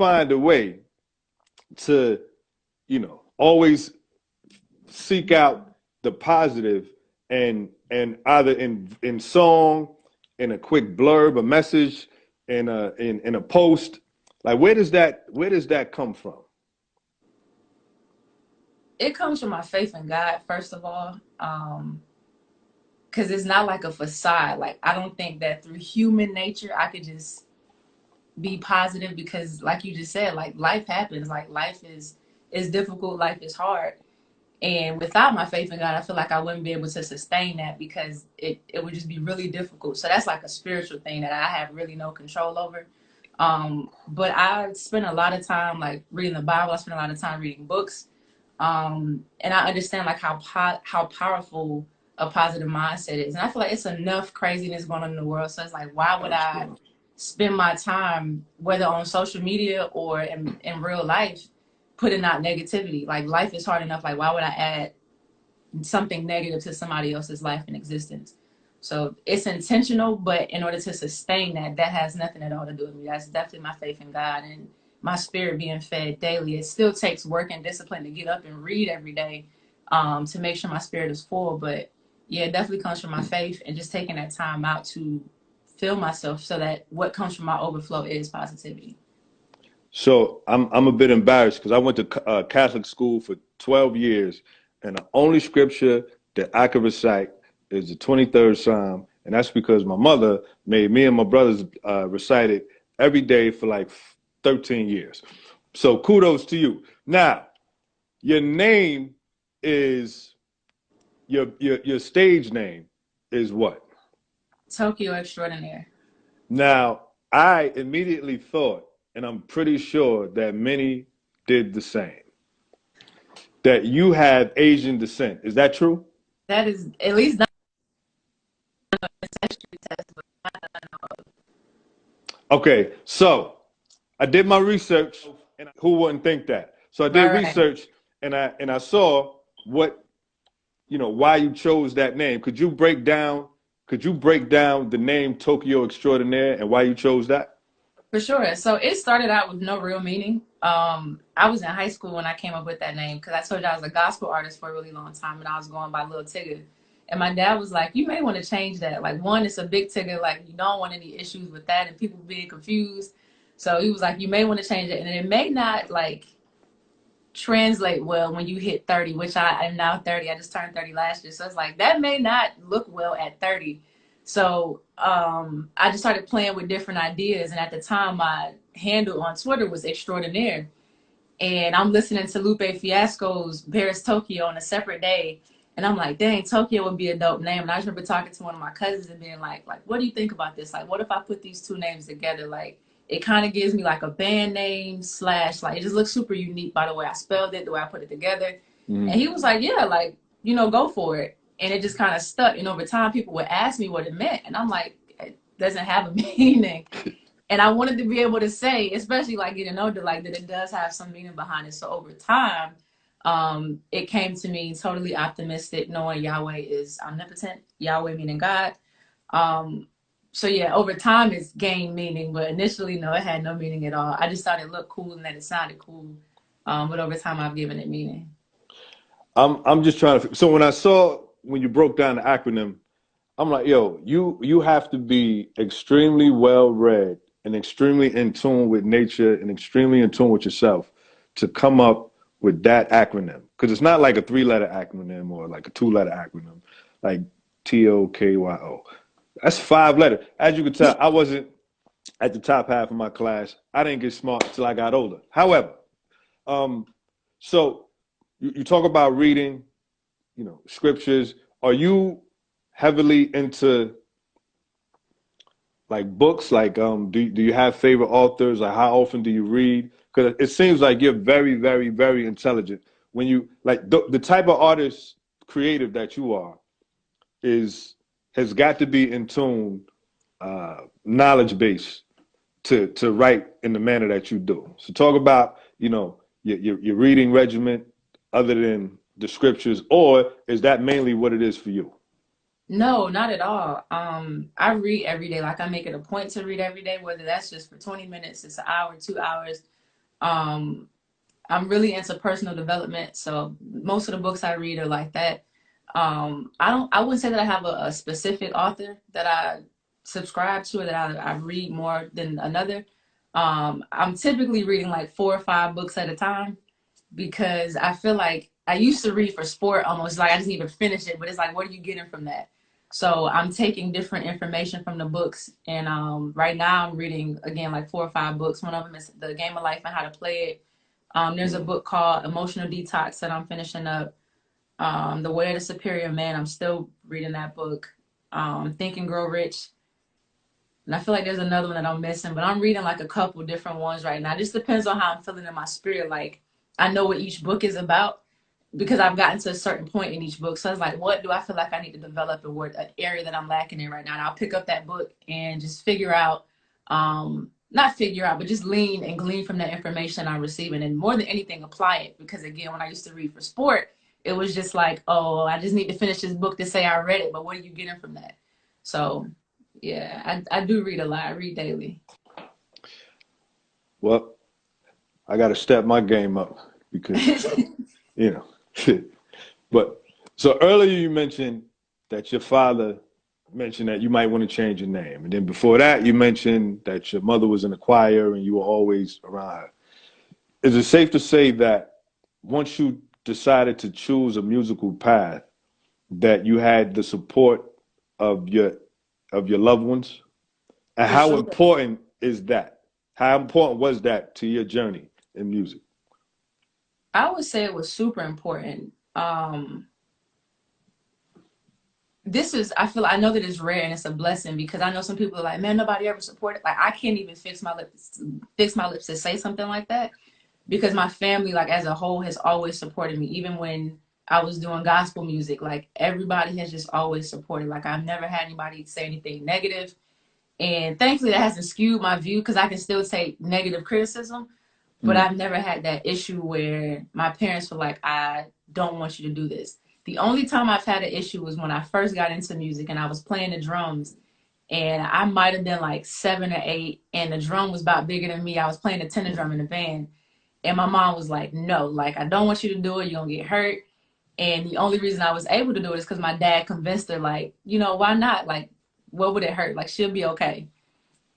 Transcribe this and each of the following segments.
find a way to, always seek out the positive and either in song, in a quick blurb, a message, in a post. Like where does that come from? It comes from my faith in God, first of all. Because it's not like a facade. Like, I don't think that through human nature I could just be positive, because like you just said, like life happens. Like life is difficult, life is hard. And without my faith in God, I feel like I wouldn't be able to sustain that, because it would just be really difficult. So that's like a spiritual thing that I have really no control over. But I spend a lot of time like reading the Bible. I spend a lot of time reading books. And I understand like how powerful a positive mindset is. And I feel like it's enough craziness going on in the world. So it's like, why would That's I good. spend my time, whether on social media or in real life, putting out negativity? Like life is hard enough. Like why would I add something negative to somebody else's life and existence? So it's intentional, but in order to sustain that, that has nothing at all to do with me. That's definitely my faith in God and my spirit being fed daily. It still takes work and discipline to get up and read every day, to make sure my spirit is full. But yeah, it definitely comes from my faith and just taking that time out to fill myself so that what comes from my overflow is positivity. So I'm a bit embarrassed because I went to Catholic school for 12 years, and the only scripture that I could recite is the 23rd Psalm, and that's because my mother made me and my brothers recite it every day for like 13 years. So kudos to you. Now, your name is your stage name is what? Tokyo Extraordinaire. Now, I immediately thought, and I'm pretty sure that many did the same, that you have Asian descent. Is that true? That is at least not an ancestry test, but Okay, so I did my research, and who wouldn't think that? So I did right. research, and I saw what why you chose that name. Could you break down the name Tokyo Extraordinaire and why you chose that? For sure. So it started out with no real meaning. I was in high school when I came up with that name, because I told you I was a gospel artist for a really long time, and I was going by Lil Tigger. And my dad was like, "You may want to change that. Like, one, it's a big Tigger. Like, you don't want any issues with that and people being confused." So he was like, "You may want to change it, and it may not like translate well when you hit 30," which I am now 30. I just turned 30 last year. So it's like that may not look well at 30. So I just started playing with different ideas. And at the time, my handle on Twitter was Extraordinaire. And I'm listening to Lupe Fiasco's Paris Tokyo on a separate day. And I'm like, dang, Tokyo would be a dope name. And I just remember talking to one of my cousins and being like, what do you think about this? Like, what if I put these two names together? Like, it kind of gives me like a band name slash, like, it just looks super unique by the way I spelled it, the way I put it together. Mm-hmm. And he was like, yeah, like, go for it. And it just kind of stuck. And over time, people would ask me what it meant. And I'm like, it doesn't have a meaning. And I wanted to be able to say, especially like getting older, like that it does have some meaning behind it. So over time, it came to me totally optimistic, knowing Yahweh is omnipotent, Yahweh meaning God. Um, so yeah, over time it's gained meaning, but initially, no, it had no meaning at all. I just thought it looked cool and that it sounded cool. But over time, I've given it meaning. I'm just trying to. So when you broke down the acronym, I'm like, yo, you have to be extremely well read and extremely in tune with nature and extremely in tune with yourself to come up with that acronym. Because it's not like a three-letter acronym or like a two-letter acronym, like TOKYO. That's five letters. As you can tell, I wasn't at the top half of my class. I didn't get smart until I got older. However, um, so you talk about reading, scriptures. Are you heavily into like books? Like, do you have favorite authors? Like, how often do you read? Because it seems like you're very, very, very intelligent. When you like the type of artist, creative that you are, is has got to be in tune, knowledge base to write in the manner that you do. So talk about your reading regimen, other than the scriptures, or is that mainly what it is for you? No, not at all. I read every day. Like I make it a point to read every day, whether that's just for 20 minutes, it's an hour, 2 hours. Um, I'm really into personal development, so most of the books I read are like that. I wouldn't say that I have a specific author that I subscribe to or that I read more than another. I'm typically reading like 4 or 5 books at a time because I feel like I used to read for sport almost like I just need to finish it, but it's like, what are you getting from that? So I'm taking different information from the books, and right now I'm reading again like 4 or 5 books. One of them is The Game of Life and How to Play It. There's a book called Emotional Detox that I'm finishing up. The Way of the Superior Man, I'm still reading that book. Think and Grow Rich. And I feel like there's another one that I'm missing, but I'm reading like a couple different ones right now. It just depends on how I'm feeling in my spirit. Like I know what each book is about because I've gotten to a certain point in each book. So I was like, what do I feel like I need to develop in what an area that I'm lacking in right now? And I'll pick up that book and just figure out, not figure out, but just lean and glean from that information I'm receiving. And more than anything, apply it. Because again, when I used to read for sport, it was just like, oh, I just need to finish this book to say I read it. But what are you getting from that? So yeah, I do read a lot. I read daily. Well, I got to step my game up because, you know. But so earlier you mentioned that your father mentioned that you might want to change your name. And then before that, you mentioned that your mother was in the choir and you were always around her. Is it safe to say that once you decided to choose a musical path, that you had the support of your loved ones? And For how sure. important is that? How important was that to your journey in music? I would say it was super important. This is, I know that it's rare and it's a blessing because I know some people are like, man, nobody ever supported. Like I can't even fix my lips to say something like that because my family, like as a whole, has always supported me. Even when I was doing gospel music, like everybody has just always supported. Like I've never had anybody say anything negative. And thankfully that hasn't skewed my view because I can still take negative criticism, but Mm. I've never had that issue where my parents were like, I don't want you to do this. The only time I've had an issue was when I first got into music and I was playing the drums and I might have been like 7 or 8 and the drum was about bigger than me. I was playing the tenor drum in the band and my mom was like, no, like I don't want you to do it. You're gonna get hurt. And the only reason I was able to do it is because my dad convinced her, like, why not? Like, what would it hurt? Like, she'll be okay.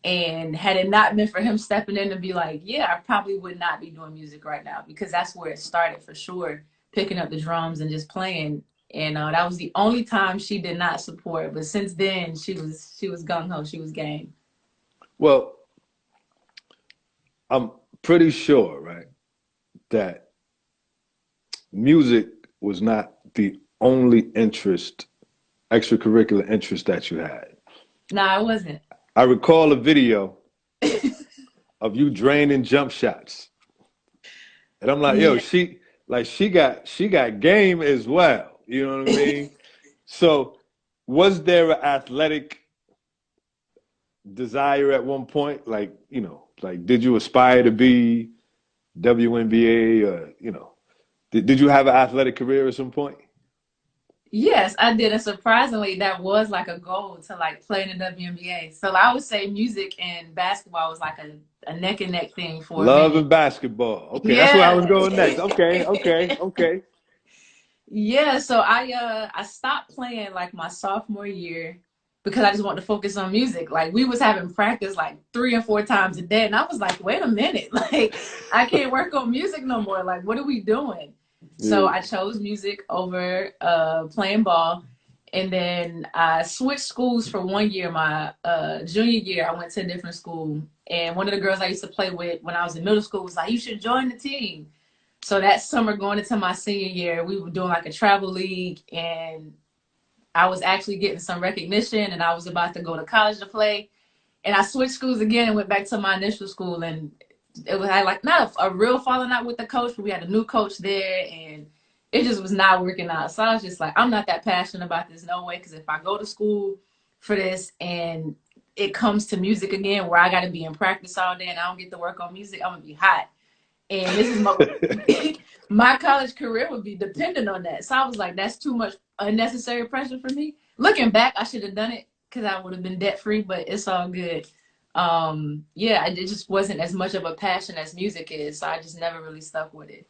And had it not been for him stepping in to be like, yeah, I probably would not be doing music right now because that's where it started for sure, picking up the drums and just playing. And that was the only time she did not support. But since then, she was gung ho, she was game. Well, I'm pretty sure, right, that music was not the only extracurricular interest that you had. No, I wasn't. I recall a video of you draining jump shots. And I'm like, yo, Yeah. she got game as well. You know what I mean? So was there an athletic desire at one point? Like, like did you aspire to be WNBA or, did you have an athletic career at some point? Yes, I did. And surprisingly, that was like a goal to like play in the WNBA. So I would say music and basketball was like a neck and neck thing for a Love minute. and basketball. Okay, that's where I was Yeah. going next. Okay, okay, okay. Yeah, so I stopped playing like my sophomore year because I just wanted to focus on music. Like we was having practice like 3 or 4 times a day, and I was like, wait a minute, like I can't work on music no more. Like, what are we doing? So Yeah. I chose music over playing ball, and then I switched schools for one year. My junior year, I went to a different school, and one of the girls I used to play with when I was in middle school was like, "You should join the team." So that summer going into my senior year, we were doing like a travel league and I was actually getting some recognition and I was about to go to college to play. And I switched schools again and went back to my initial school and it was had like not a real falling out with the coach, but we had a new coach there and it just was not working out. So I was just like, I'm not that passionate about this, no way. Because if I go to school for this and it comes to music again where I got to be in practice all day and I don't get to work on music, I'm gonna be hot. And this is my college career would be dependent on that. So I was like, that's too much unnecessary pressure for me. Looking back, I should have done it because I would have been debt free, but it's all good. Yeah, it just wasn't as much of a passion as music is, so I just never really stuck with it.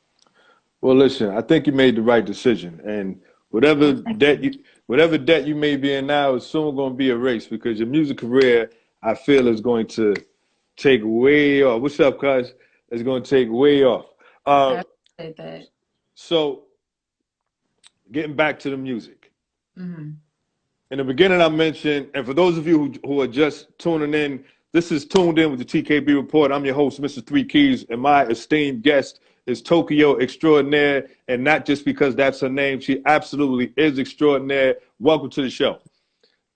Well, listen, I think you made the right decision, and Oh, whatever thank debt you. you whatever debt you may be in now is soon going to be erased because your music career, I feel, is going to take way off. What's up, cuz? It's going to take way off. I Uh, appreciate that. so getting back to the music. Hmm. In the beginning, I mentioned, and for those of you who are just tuning in, this is Tuned In with the TKB Report. I'm your host, Mr. Three Keys, and my esteemed guest is Tokyo Extraordinaire, and not just because that's her name. She absolutely is extraordinaire. Welcome to the show.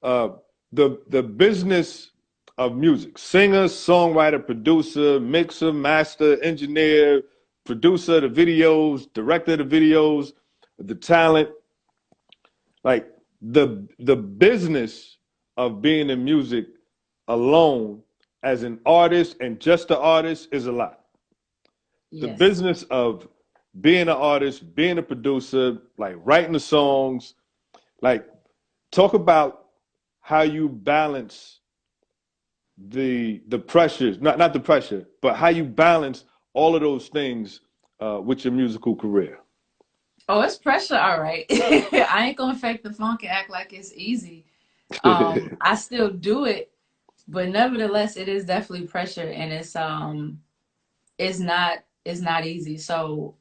Uh, the business of music: singer, songwriter, producer, mixer, master, engineer, producer of the videos, director of the videos, the talent, like the business of being in music alone as an artist and just an artist is a lot. The Yes. business of being an artist, being a producer, like writing the songs, like talk about how you balance the pressures, not the pressure, but how you balance all of those things with your musical career. Oh, it's pressure, all right. I ain't gonna fake the funk and act like it's easy. I still do it, but nevertheless, it is definitely pressure, and it's not easy. So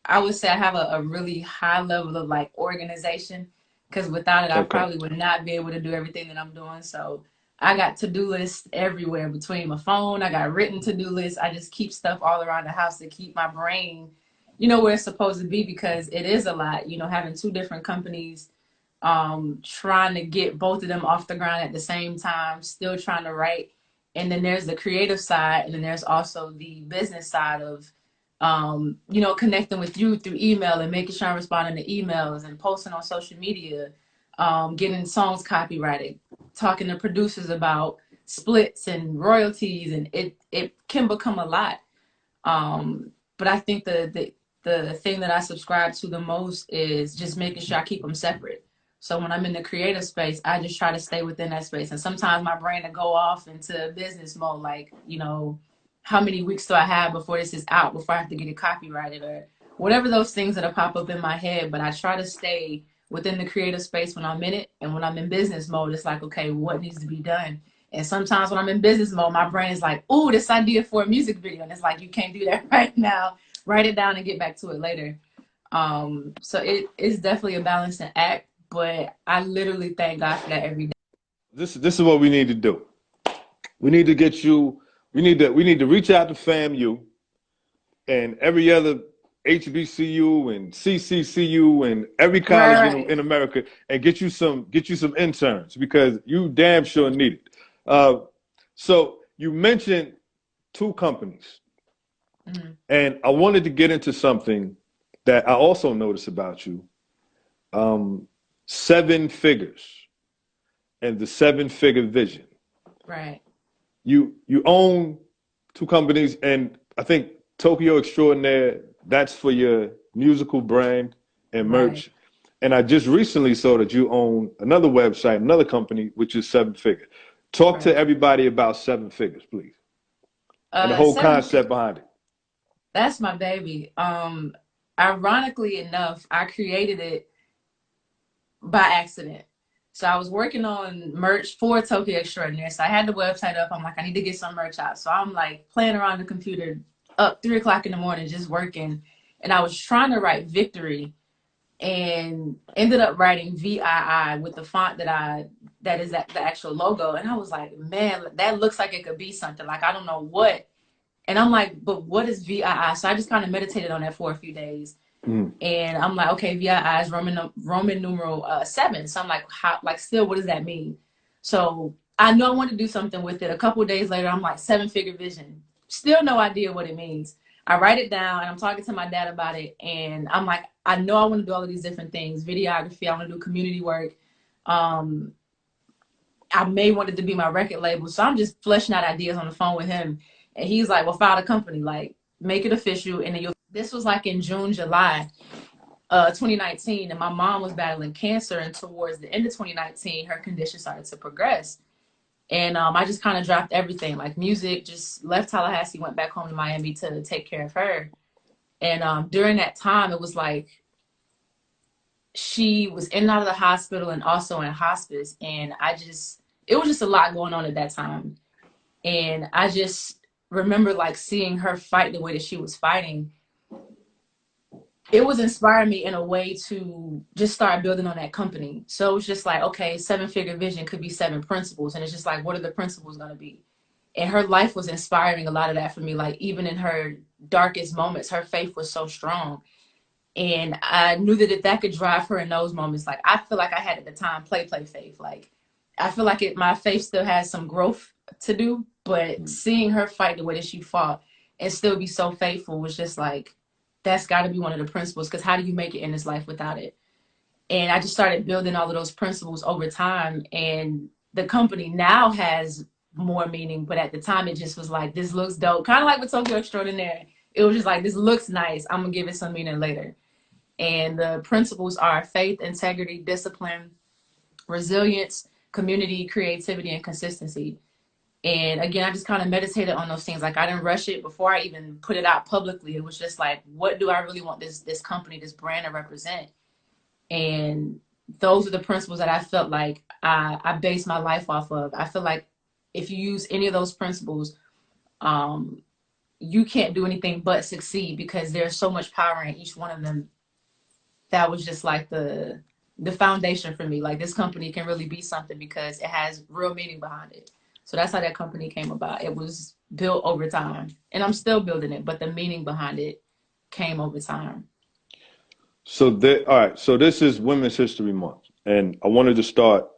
I would say I have a really high level of like organization because without it, I Okay. probably would not be able to do everything that I'm doing. So I got to-do lists everywhere between my phone. I got written to-do lists. I just keep stuff all around the house to keep my brain, where it's supposed to be because it is a lot, having two different companies, trying to get both of them off the ground at the same time, still trying to write. And then there's the creative side, and then there's also the business side of connecting with you through email and making sure I'm responding to emails and posting on social media, getting songs copyrighted, talking to producers about splits and royalties, and it can become a lot. But I think the thing that I subscribe to the most is just making sure I keep them separate. So when I'm in the creative space, I just try to stay within that space. And sometimes my brain will go off into business mode, like, how many weeks do I have before this is out, before I have to get it copyrighted or whatever those things that pop up in my head. But I try to stay within the creative space when I'm in it. And when I'm in business mode, it's like, okay, what needs to be done? And sometimes when I'm in business mode, my brain is like, "Oh, this idea for a music video," and it's like, you can't do that right now. Write it down and get back to it later. So it is definitely a balancing act, but I literally thank God for that every day. This is what we need to do. We need to get you. We need to reach out to FAMU and every other HBCU and CCCU and every college Right, in America and get you some interns because you damn sure need it. Uh, so you mentioned two companies, right. Mm-hmm. and I wanted to get into something that I also noticed about you: um, seven figures and the seven-figure vision. Right, You own two companies, and I think Tokyo Extraordinaire, that's for your musical brand and right. merch. And I just recently saw that you own another website, another company, which is Seven Figure. Talk to Right. everybody about Seven Figures, please, and the whole Seven concept figures. behind it. That's my baby. Ironically enough, I created it by accident. So I was working on merch for Tokyo Extraordinaire. So I had the website up. I'm like, I need to get some merch out. So I'm like playing around the computer up 3 o'clock in the morning, just working. And I was trying to write victory and ended up writing VII with the font that is the actual logo. And I was like, man, that looks like it could be something. Like, I don't know what. And I'm like, but what is VII? So I just kind of meditated on that for a few days. Mm. And I'm like, okay, VII is Roman numeral 7. So I'm like, how, like, still, what does that mean? So I know I want to do something with it. A couple of days later, I'm like, seven-figure vision. Still no idea what it means. I write it down and I'm talking to my dad about it. And I'm like, I know I want to do all of these different things: videography, I want to do community work. Um, I may want it to be my record label. So I'm just fleshing out ideas on the phone with him. And he's like, well, file a company, like, make it official. And then this was like in June, July 2019, and my mom was battling cancer, and towards the end of 2019 her condition started to progress. And I just kind of dropped everything, like music, just left Tallahassee, went back home to Miami to take care of her. And during that time, it was like she was in and out of the hospital and also in hospice. And it was just a lot going on at that time. And I just remember like seeing her fight the way that she was fighting. It was inspiring me in a way to just start building on that company. So it was just like, okay, 7-figure vision could be 7 principles. And it's just like, what are the principles going to be? And her life was inspiring a lot of that for me. Like, even in her darkest moments, her faith was so strong. And I knew that if that could drive her in those moments, like, I feel like I had at the time play faith. Like, I feel like my faith still has some growth to do, but seeing her fight the way that she fought and still be so faithful was just like, that's got to be one of the principles, because how do you make it in this life without it? And I just started building all of those principles over time. And the company now has more meaning, but at the time it just was like, this looks dope. Kind of like with Tokyo Extraordinaire. It was just like, this looks nice, I'm gonna give it some meaning later. And the principles are faith, integrity, discipline, resilience, community, creativity, and consistency. And again, I just kind of meditated on those things. Like, I didn't rush it before I even put it out publicly. It was just like, what do I really want this company, this brand to represent? And those are the principles that I felt like I based my life off of. I feel like if you use any of those principles, um, you can't do anything but succeed, because there's so much power in each one of them. That was just like the foundation for me. Like, this company can really be something because it has real meaning behind it. So that's how that company came about. It was built over time, and I'm still building it, but the meaning behind it came over time. So all right. So this is Women's History Month, and I wanted to start